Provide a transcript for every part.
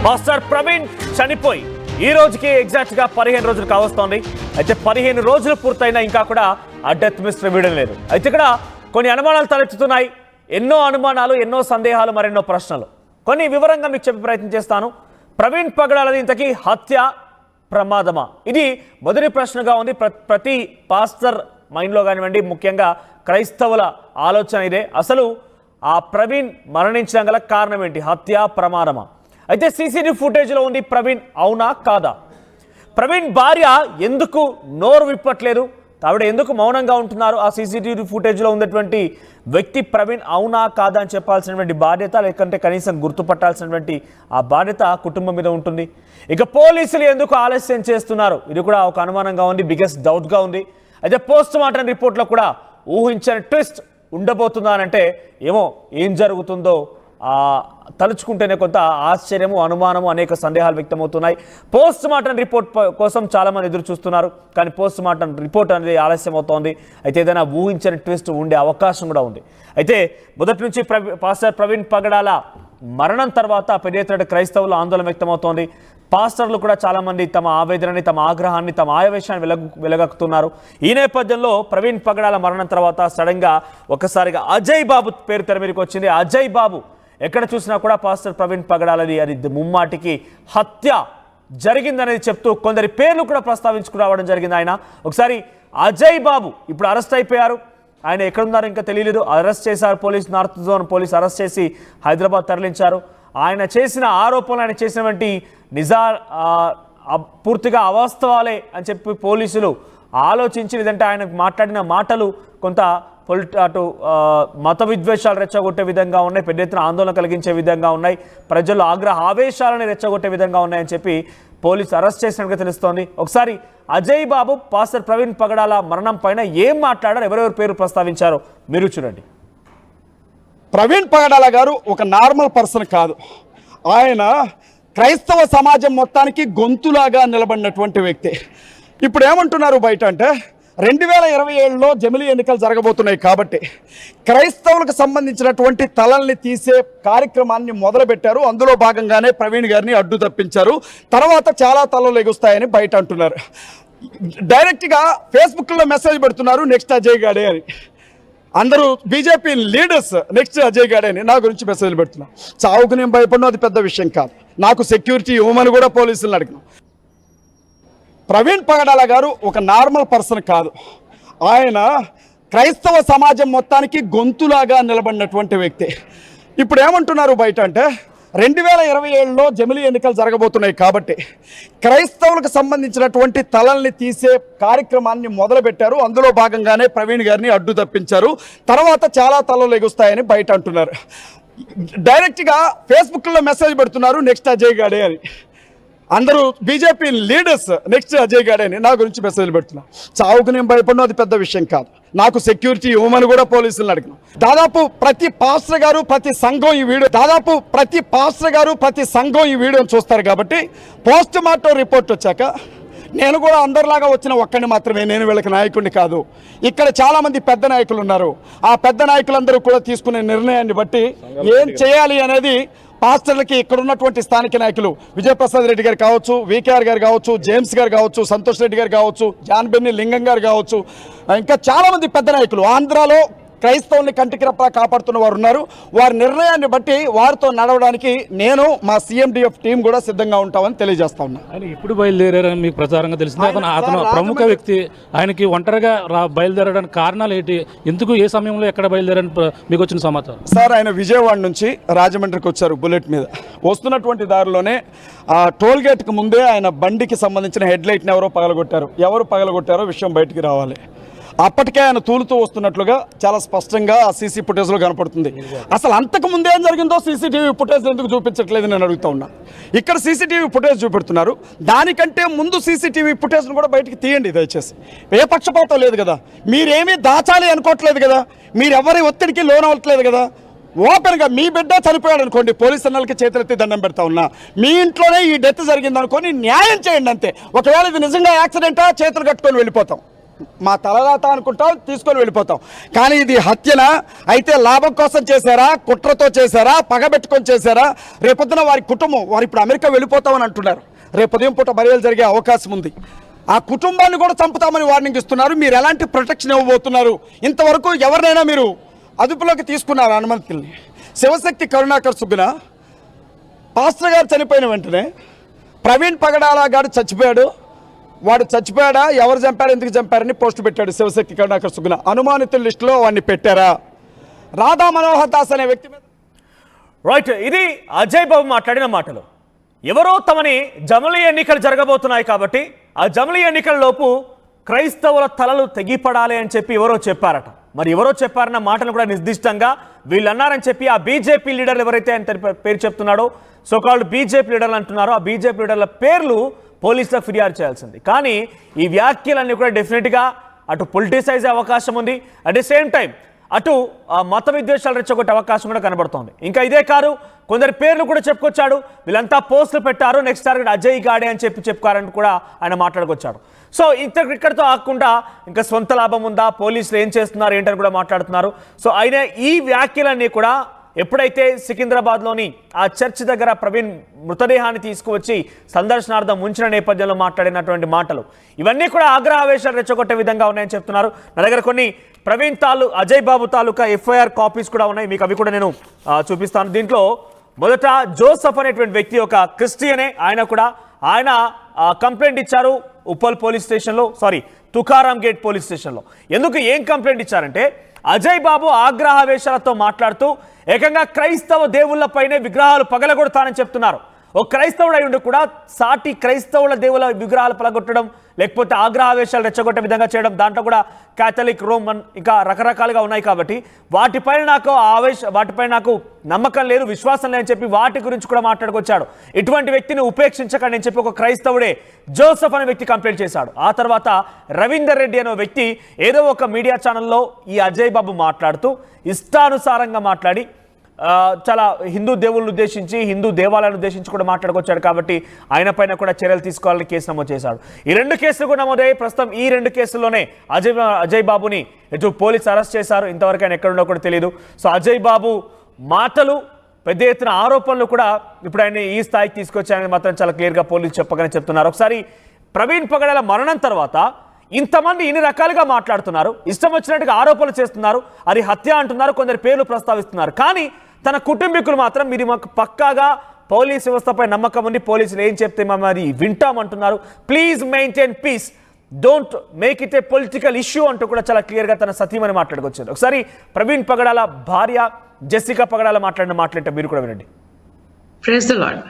Master Praveen చనిపోయి ఈ రోజుకి ఎగ్జాక్ట్ గా 15 రోజులు కావస్తోంది. అయితే 15 రోజులు పూర్తయినా ఇంకా కూడా ఆ డెత్ మిస్టరీ వీడడం లేదు. అయితే ఇక్కడ కొన్ని అనుమానాలు తలెత్తుతున్నాయి. ఎన్నో అనుమానాలు, ఎన్నో సందేహాలు, మరెన్నో ప్రశ్నలు. కొన్ని వివరంగా మీకు చెప్పే ప్రయత్నం చేస్తాను. ప్రవీణ్ పగడాలది ఇంతకీ హత్య ప్రమాదమా? ఇది మొదటి ప్రశ్నగా ఉంది. ప్రతి పాస్టర్ మైండ్లో కానివ్వండి, ముఖ్యంగా క్రైస్తవుల ఆలోచన ఇదే. అసలు ఆ ప్రవీణ్ మరణించడం గల కారణం ఏంటి? హత్య ప్రమాదమా? అయితే సీసీటీవీ ఫుటేజ్లో ఉంది ప్రవీణ్, అవునా కాదా? ప్రవీణ్ భార్య ఎందుకు నోరు విప్పట్లేదు? ఆవిడ ఎందుకు మౌనంగా ఉంటున్నారు? ఆ సీసీటీవీ ఫుటేజ్లో ఉన్నటువంటి వ్యక్తి ప్రవీణ్ అవునా కాదా అని చెప్పాల్సినటువంటి బాధ్యత, లేకంటే కనీసం గుర్తుపట్టాల్సినటువంటి ఆ బాధ్యత కుటుంబం మీద ఉంటుంది. ఇక పోలీసులు ఎందుకు ఆలస్యం చేస్తున్నారు? ఇది కూడా ఒక అనుమానంగా ఉంది, బిగ్గెస్ట్ డౌట్గా ఉంది. అయితే పోస్ట్ మార్టం రిపోర్ట్లో కూడా ఊహించని ట్విస్ట్ ఉండబోతుందానంటే ఏమో ఏం జరుగుతుందో తలుచుకుంటేనే కొంత ఆశ్చర్యము, అనుమానము, అనేక సందేహాలు వ్యక్తమవుతున్నాయి. పోస్ట్ మార్టం రిపోర్ట్ కోసం చాలామంది ఎదురు చూస్తున్నారు. కానీ పోస్ట్ మార్టం రిపోర్ట్ అనేది ఆలస్యం అవుతోంది. అయితే ఏదైనా ఊహించని ట్విస్ట్ ఉండే అవకాశం కూడా ఉంది. అయితే మొదటి నుంచి పాస్టర్ ప్రవీణ్ పగడాల మరణం తర్వాత పెద్ద ఎత్తున క్రైస్తవులు ఆందోళన వ్యక్తమవుతోంది. పాస్టర్లు కూడా చాలామంది తమ ఆవేదనని, తమ ఆగ్రహాన్ని, తమ ఆవేశాన్ని వెలగక్కుతున్నారు. ఈ నేపథ్యంలో ప్రవీణ్ పగడాల మరణం తర్వాత సడన్గా ఒక్కసారిగా అజయ్ బాబు పేరు తెర మీదకి వచ్చింది. అజయ్ బాబు ఎక్కడ చూసినా కూడా పాస్టర్ ప్రవీణ్ పగడాలది అది ముమ్మాటికి హత్య జరిగిందనేది చెప్తూ కొందరి పేర్లు కూడా ప్రస్తావించుకురావడం జరిగింది. ఆయన ఒకసారి అజయ్ బాబు ఇప్పుడు అరెస్ట్ అయిపోయారు. ఆయన ఎక్కడున్నారో ఇంకా తెలియలేదు. అరెస్ట్ చేశారు police, north zone police arrest చేసి హైదరాబాద్ తరలించారు. ఆయన చేసిన ఆరోపణలు, ఆయన చేసినటువంటి పూర్తిగా అవాస్తవాలే అని చెప్పి పోలీసులు ఆలోచించి, లేదంటే ఆయన మాట్లాడిన మాటలు కొంత అటు మత విద్వేషాలు రెచ్చగొట్టే విధంగా ఉన్నాయి, పెద్ద ఎత్తున ఆందోళన కలిగించే విధంగా ఉన్నాయి, ప్రజల్లో ఆవేశాలను రెచ్చగొట్టే విధంగా ఉన్నాయని చెప్పి పోలీసు అరెస్ట్ చేసినట్టుగా తెలుస్తోంది. ఒకసారి అజయ్ బాబు పాస్టర్ ప్రవీణ్ పగడాల మరణం పైన ఏం మాట్లాడారు, ఎవరెవరి పేరు ప్రస్తావించారో మీరు చూడండి. ప్రవీణ్ పగడాల గారు ఒక నార్మల్ పర్సన్ కాదు. ఆయన క్రైస్తవ సమాజం మొత్తానికి గొంతులాగా నిలబడినటువంటి వ్యక్తి. ఇప్పుడు ఏమంటున్నారు బయట అంటే 2027లో జమిలీ ఎన్నికలు జరగబోతున్నాయి కాబట్టి క్రైస్తవులకు సంబంధించినటువంటి తలల్ని తీసే కార్యక్రమాన్ని మొదలుపెట్టారు. అందులో భాగంగానే ప్రవీణ్ గారిని అడ్డు తప్పించారు. తర్వాత చాలా తలలు ఎగుస్తాయని బయట అంటున్నారు. డైరెక్ట్గా ఫేస్బుక్లో మెసేజ్ పెడుతున్నారు, నెక్స్ట్ అజయ్ గాడే అని. అందరూ బీజేపీ లీడర్స్ నెక్స్ట్ అజయ్ గాడే అని నా గురించి మెసేజ్లు పెడుతున్నా. చావుకు నేను భయపడిన అది పెద్ద విషయం కాదు. నాకు సెక్యూరిటీ ఇవ్వమని కూడా పోలీసులను అడిగిన. ప్రవీణ్ పగడాల గారు ఒక నార్మల్ పర్సన్ కాదు. ఆయన క్రైస్తవ సమాజం మొత్తానికి గొంతులాగా నిలబడినటువంటి వ్యక్తి. ఇప్పుడు ఏమంటున్నారు బయట అంటే 2027లో జమిలీ ఎన్నికలు జరగబోతున్నాయి కాబట్టి క్రైస్తవులకు సంబంధించినటువంటి తలల్ని తీసే కార్యక్రమాన్ని మొదలుపెట్టారు. అందులో భాగంగానే ప్రవీణ్ గారిని అడ్డు తప్పించారు. తర్వాత చాలా తలలు ఎగుస్తాయని బయట అంటున్నారు. డైరెక్ట్గా ఫేస్బుక్లో మెసేజ్ పెడుతున్నారు, నెక్స్ట్ అజయ్ గాడే అని. అందరూ బీజేపీ లీడర్స్ నెక్స్ట్ అజయ్ గాడే అని నా గురించి మెసేజ్లు పెడుతున్నా. చావుకు నేను భయపడిన అది పెద్ద విషయం కాదు. నాకు సెక్యూరిటీ ఇవ్వమని కూడా పోలీసులను అడిగిన. దాదాపు ప్రతి పాస్టర్ గారు, ప్రతి సంఘం ఈ వీడియోని చూస్తారు కాబట్టి పోస్ట్ మార్టం రిపోర్ట్ వచ్చాక నేను కూడా అందరిలాగా వచ్చిన ఒక్కడిని మాత్రమే, నేను వీళ్ళకి నాయకుడిని కాదు. ఇక్కడ చాలామంది పెద్ద నాయకులు ఉన్నారు. ఆ పెద్ద నాయకులందరూ కూడా తీసుకునే నిర్ణయాన్ని బట్టి ఏం చేయాలి అనేది పాస్టర్లకి ఇక్కడ ఉన్నటువంటి స్థానిక నాయకులు విజయప్రసాద్ రెడ్డి గారు కావచ్చు, వికేఆర్ గారు కావచ్చు, జేమ్స్ గారు కావచ్చు, సంతోష్ రెడ్డి గారు కావచ్చు, జాన్ బెన్ని లింగం గారు కావచ్చు, ఇంకా చాలామంది పెద్ద నాయకులు ఆంధ్రాలో క్రైస్తవుల్ని కంటికి రెప్పలా కాపాడుతున్న వారు ఉన్నారు. వారి నిర్ణయాన్ని బట్టి వారితో నడవడానికి నేను మా CMDF టీం కూడా సిద్ధంగా ఉంటామని తెలియజేస్తా ఉన్నా. ఆయన ఇప్పుడు బయలుదేరారని మీకు ప్రచారంగా తెలిసింది. అతను ప్రముఖ వ్యక్తి. ఆయనకి ఒంటరిగా బయలుదేరడానికి కారణాలు ఏంటి? ఎందుకు, ఏ సమయంలో, ఎక్కడ బయలుదేరని మీకు వచ్చిన సమాచారం? సార్, ఆయన విజయవాడ నుంచి రాజమండ్రికి వచ్చారు బుల్లెట్ మీద. వస్తున్నటువంటి దారిలోనే టోల్ గేట్కి ముందే ఆయన బండికి సంబంధించిన హెడ్ లైట్ని ఎవరో పగలగొట్టారు. ఎవరు పగలగొట్టారో విషయం బయటికి రావాలి. అప్పటికే ఆయన తూలుతూ వస్తున్నట్లుగా చాలా స్పష్టంగా ఆ సీసీ ఫుటేజ్లో కనపడుతుంది. అసలు అంతకు ముందు ఏం జరిగిందో సీసీటీవీ ఫుటేజ్ ఎందుకు చూపించట్లేదు నేను అడుగుతా ఉన్నా. ఇక్కడ సీసీటీవీ ఫుటేజ్ చూపెడుతున్నారు, దానికంటే ముందు సీసీటీవీ ఫుటేజ్ను కూడా బయటికి తీయండి దయచేసి. ఏ పక్షపాతం లేదు కదా, మీరేమీ దాచాలి అనుకోవట్లేదు కదా, మీరెవరి ఒత్తిడికి లోన్ అవ్వట్లేదు కదా. ఓపెన్గా మీ బిడ్డ చనిపోయాడు అనుకోండి, పోలీసు అన్నలకి చేతులెత్తి దండం పెడతా ఉన్నా. మీ ఇంట్లోనే ఈ డెత్ జరిగింది అనుకోని న్యాయం చేయండి అంతే. ఒకవేళ ఇది నిజంగా యాక్సిడెంటా, చేతులు కట్టుకొని వెళ్ళిపోతాం. మా తలరాత అనుకుంటాం, తీసుకొని వెళ్ళిపోతాం. కానీ ఇది హత్యనా? అయితే లాభం కోసం చేశారా, కుట్రతో చేశారా, పగబెట్టుకొని చేశారా? రేపొద్దున వారి కుటుంబం, వారు ఇప్పుడు అమెరికా వెళ్ళిపోతామని అంటున్నారు. రేపు ఉదయం పూట బరియలు జరిగే అవకాశం ఉంది. ఆ కుటుంబాన్ని కూడా చంపుతామని వార్నింగ్ ఇస్తున్నారు. మీరు ఎలాంటి ప్రొటెక్షన్ ఇవ్వబోతున్నారు? ఇంతవరకు ఎవరినైనా మీరు అదుపులోకి తీసుకున్నారు అనుమతుల్ని? శివశక్తి కరుణాకర్ సుగ్గున పాస్టర్ గారు చనిపోయిన వెంటనే ప్రవీణ్ పగడాల గారు చచ్చిపోయాడు. వాడు చచ్చిపోయాడా, ఎవరు చంపారు, ఎందుకు చంపారని పోస్ట్ పెట్టాడు శివశక్తి కరుణాకర్ సుగ్గున. అనుమానితుల లిస్టులో వాడిని పెట్టారా? రాధా మనోహర్ దాస్ అనే వ్యక్తి మీద రైట్, ఇది అజయ్ బాబు మాట్లాడిన మాటలు. ఎవరో తమని జమిలీ ఎన్నికలు జరగబోతున్నాయి కాబట్టి ఆ జమిలీ ఎన్నికల లోపు క్రైస్తవుల తలలు తెగిపడాలి అని చెప్పి ఎవరో చెప్పారట. మరి ఎవరో చెప్పారన్న మాటను కూడా నిర్దిష్టంగా వీళ్ళు అన్నారని చెప్పి ఆ బీజేపీ లీడర్లు ఎవరైతే ఆయన పేరు చెప్తున్నాడో, సోకాల్డ్ బీజేపీ లీడర్లు అంటున్నారో, ఆ బీజేపీ లీడర్ల పేర్లు పోలీసులకు ఫిర్యాదు చేయాల్సింది. కానీ ఈ వ్యాఖ్యలన్నీ కూడా డెఫినెట్గా అటు పొలిటిసైజ్ అవకాశం ఉంది, అట్ ది సేమ్ టైం అటు మత విద్వేషాలు రెచ్చగొట్టే అవకాశం కూడా కనబడుతోంది. ఇంకా ఇదే కాదు, కొందరి పేర్లు కూడా చెప్పుకొచ్చాడు. వీళ్ళంతా పోస్టులు పెట్టారు, నెక్స్ట్ టార్గెట్ అజయ్ గాడే అని చెప్పుకారని కూడా ఆయన మాట్లాడుకొచ్చాడు. సో ఇక్కడితో ఆకుండా ఇంకా సొంత లాభం ఉందా, పోలీసులు ఏం చేస్తున్నారు ఏంటని కూడా మాట్లాడుతున్నారు. సో ఆయన ఈ వ్యాఖ్యలన్నీ కూడా ఎప్పుడైతే సికింద్రాబాద్లోని ఆ చర్చ్ దగ్గర ప్రవీణ్ మృతదేహాన్ని తీసుకువచ్చి సందర్శనార్థం ఉంచిన నేపథ్యంలో మాట్లాడినటువంటి మాటలు ఇవన్నీ కూడా ఆగ్రహావేశాలు రెచ్చగొట్టే విధంగా ఉన్నాయని చెప్తున్నారు. నా దగ్గర కొన్ని ప్రవీణ్ అజయ్ బాబు తాలూకా ఎఫ్ఐఆర్ కాపీస్ కూడా ఉన్నాయి, మీకు అవి కూడా నేను చూపిస్తాను. దీంట్లో మొదట జోసఫ్ అనేటువంటి వ్యక్తి ఒక క్రిస్టియనే, ఆయన కంప్లైంట్ ఇచ్చారు ఉప్పల్ పోలీస్ స్టేషన్లో, తుకారాం గేట్ పోలీస్ స్టేషన్లో. ఎందుకు ఏం కంప్లైంట్ ఇచ్చారంటే అజయ్ బాబు ఆగ్రహావేశాలతో మాట్లాడుతూ ఏకంగా క్రైస్తవ దేవుళ్లపైనే విగ్రహాలు పగలగొడతానని చెప్తున్నారు. ఓ క్రైస్తవుడు అయి ఉండి కూడా సాటి క్రైస్తవుల దేవుల విగ్రహాలు పగలగొట్టడం, లేకపోతే ఆగ్రహావేశాలు రెచ్చగొట్టే విధంగా చేయడం, దాంట్లో కూడా క్యాథలిక్, రోమన్ ఇంకా రకరకాలుగా ఉన్నాయి. కాబట్టి వాటిపైన నాకు నమ్మకం లేదు, విశ్వాసం లేదని చెప్పి వాటి గురించి కూడా మాట్లాడుకొచ్చాడు. ఇటువంటి వ్యక్తిని ఉపేక్షించకండి అని చెప్పి ఒక క్రైస్తవుడే జోసఫ్ అనే వ్యక్తి కంప్లైంట్ చేశాడు. ఆ తర్వాత రవీందర్ రెడ్డి అనే వ్యక్తి ఏదో ఒక మీడియా ఛానల్లో ఈ అజయ్ బాబు మాట్లాడుతూ ఇష్టానుసారంగా మాట్లాడి చాలా హిందూ దేవుళ్ళను ఉద్దేశించి, హిందూ దేవాలయాలను ఉద్దేశించి కూడా మాట్లాడుకొచ్చాడు. కాబట్టి ఆయన పైన కూడా చర్యలు తీసుకోవాలని కేసు నమోదు చేశాడు. ఈ 2 కేసులు కూడా నమోదయ్యాయి. ప్రస్తుతం ఈ 2 కేసుల్లోనే అజయ్ బాబుని ఇటు పోలీసు అరెస్ట్ చేశారు. ఇంతవరకు ఆయన ఎక్కడుండో కూడా తెలియదు. సో అజయ్ బాబు మాటలు, పెద్ద ఎత్తున ఆరోపణలు కూడా ఇప్పుడు ఆయన ఈ స్థాయికి తీసుకొచ్చాయని మాత్రం చాలా క్లియర్గా పోలీసు చెప్పగానే చెప్తున్నారు. ఒకసారి ప్రవీణ్ పగడాల మరణం తర్వాత ఇంతమంది ఇన్ని రకాలుగా మాట్లాడుతున్నారు, ఇష్టం వచ్చినట్టుగా ఆరోపణలు చేస్తున్నారు, అది హత్య అంటున్నారు, కొందరు పేర్లు ప్రస్తావిస్తున్నారు. కానీ తన కుటుంబీకులు మాత్రం మీరు మాకు పక్కాగా పోలీస్ వ్యవస్థపై నమ్మకం ఉంది, పోలీసులు ఏం చెప్తే మేము అది వింటామంటున్నారు, please maintain peace, don't make it a political issue అంటూ కూడా చాలా క్లియర్గా తన సతీమని మాట్లాడుకొచ్చారు. ఒకసారి ప్రవీణ్ పగడాల భార్య జెసికా పగడాల మాట్లాడిన మాట్లాడితే మీరు కూడా వినండి. Praise the Lord.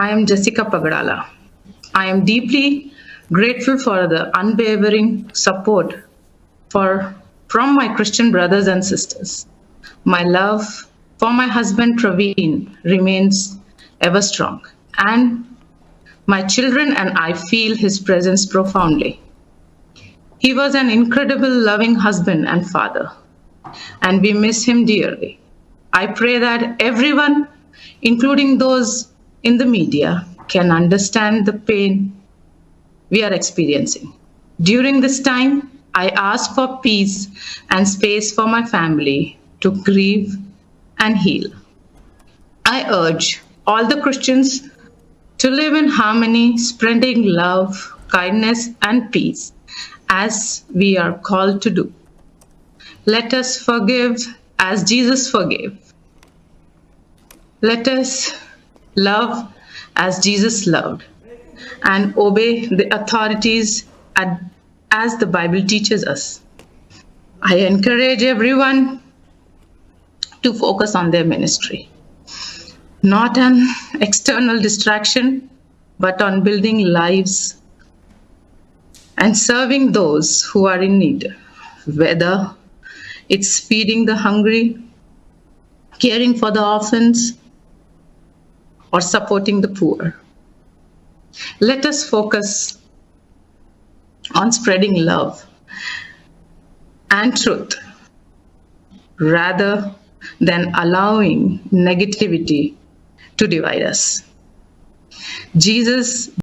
I am Jessica Pagadala. I am deeply grateful for the unwavering support from my Christian brothers and sisters. My love for my husband Praveen remains ever strong, and my children and I feel his presence profoundly. He was an incredible loving husband and father, and we miss him dearly. I pray that everyone, including those in the media, can understand the pain we are experiencing. During this time, I ask for peace and space for my family to grieve and heal. I urge all the Christians to live in harmony, spreading love, kindness, and peace as we are called to do. Let us forgive as Jesus forgave. Let us love as Jesus loved, and obey the authorities as the Bible teaches us. I encourage everyone to focus on their ministry, not on external distraction, but on building lives and serving those who are in need, whether it's feeding the hungry, caring for the orphans, or supporting the poor. Let us focus on spreading love and truth rather than allowing negativity to divide us. Jesus